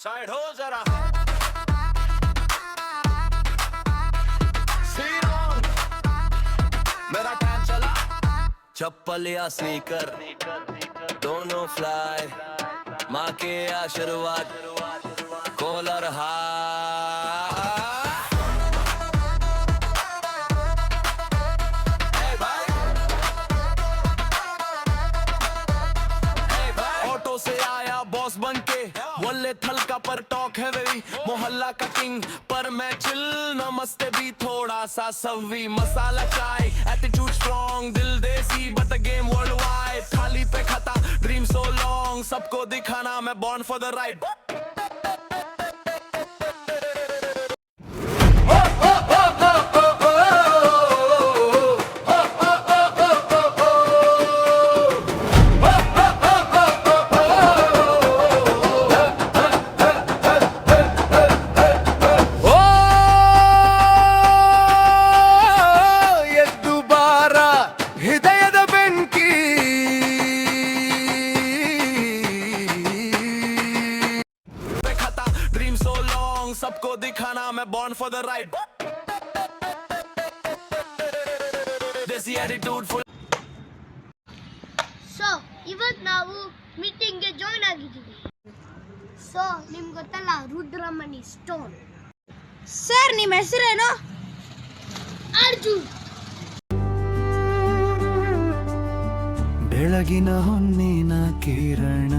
Side हो जरा मेरा टाइम चला चप्पल या स्नीकर दोनों फ्लाई माँ के आशीर्वाद कॉलर हा ऑटो से आया बॉस बन के वल्ले थलका पर टॉक है वे मोहल्ला का किंग पर मैं चिल नमस्ते भी थोड़ा सा सवी मसाला चाय एटीट्यूड स्ट्रॉन्ग दिल देसी बट गेम वर्ल्ड वाइड थाली पे खाता ड्रीम सो लॉन्ग सबको दिखाना मैं बॉर्न फॉर द राइड सबको दिखाना मैं बॉर्न फॉर द राइड देसी एटीट्यूड फुल ಸೊ ಇವತ್ತು ನಾವು ಮೀಟಿಂಗ್ಗೆ ಜಾಯಿನ್ ಆಗಿದ್ದೀವಿ ಸೊ ನಿಮ್ಗೆ ಗೊತ್ತಲ್ಲ ರುದ್ರಮಣಿ ಸ್ಟೋನ್ ಸರ್ ನಿಮ್ಮ ಹೆಸರೇನು ಅರ್ಜುನ್ ಬೆಳಗಿನ ಹೊನ್ನಿನ ಕಿರಣ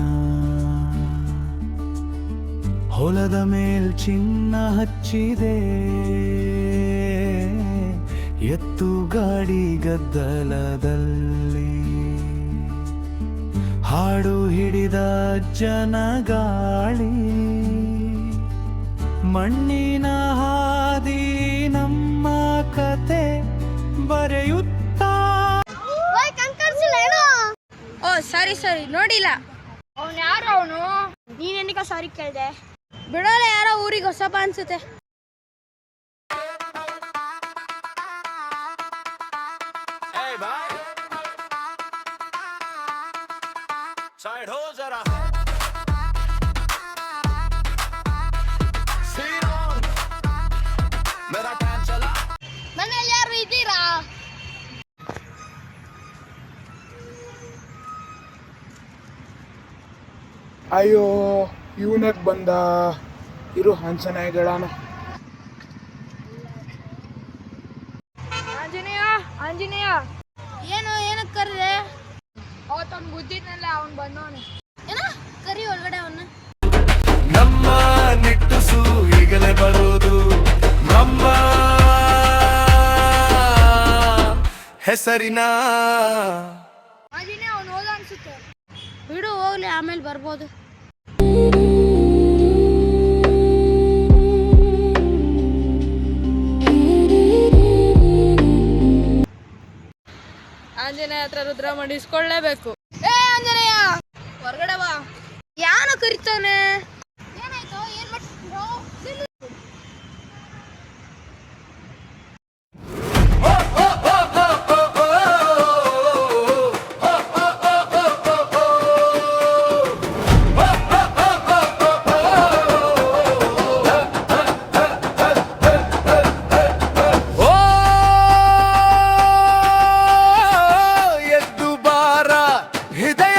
ಹೊಲದ ಮೇಲ್ ಚಿನ್ನ ಹಚ್ಚಿದೆ ಎತ್ತು ಗಾಡಿ ಗದ್ದಲದಲ್ಲಿ ಹಾಡು ಹಿಡಿದ ಜನಗಾಳಿ ಮಣ್ಣಿನ ಹಾದಿ ನಮ್ಮ ಕತೆ ಬರೆಯುತ್ತಾ ಓ ಸರಿ ಸರಿ ನೋಡಿಲ್ಲ ಅವನು ಯಾರು ಅವನು ನೀನೆನಿಕ ಸಾರಿ ಕೇಳಿದೆ ಬಿಡೋಲ್ಲ ಯಾರೋ ಊರಿಗೆ ಹೊಸಬ ಅನ್ಸುತ್ತೆ साइड हो जरा मेरा टाइम चला ಮನೇಲಿ ಯಾರು ಇದ್ದೀರಾ ಅಯ್ಯೋ ಇವನಕ್ ಬಂದ ಇರು ಹಂಸನಾಯಿಗಳಾನ ಆಂಜನೇಯ ಆಂಜನೇಯ ಏನು ಏನಕ್ಕೆ ಕರೆದೆ ಅವತ್ತವ್ನು ಬುದ್ಧಿನಲ್ಲ ಅವ್ನು ಬಂದವನು ಏನ ಕರಿ ಒಳಗಡೆ ಅವನ್ನ ನಮ್ಮ ನಿಟ್ಟುಸು ಈಗಲೇ ಬರೋದು ನಮ್ಮ ಹೆಸರಿನ ಆಂಜನೇಯ ಅವನು ಹೋದ ಅನ್ಸುತ್ತೆ ಬಿಡು ಹೋಗ್ಲಿ ಆಮೇಲೆ ಬರ್ಬೋದು ಆಂಜನೇಯ ಹತ್ರ ರುದ್ರಮಣಿ ಇಸ್ಕೊಳ್ಳೇಬೇಕು. ಏ ಆಂಜನೇಯ ಹೊರಗಡೆ ಬಾ ಯಾನು ಕರಿತಾನೆ ಏನಾಯ್ತು ಏನ್ ಮಾಡ್ತಿರೋ ಹೃದಯ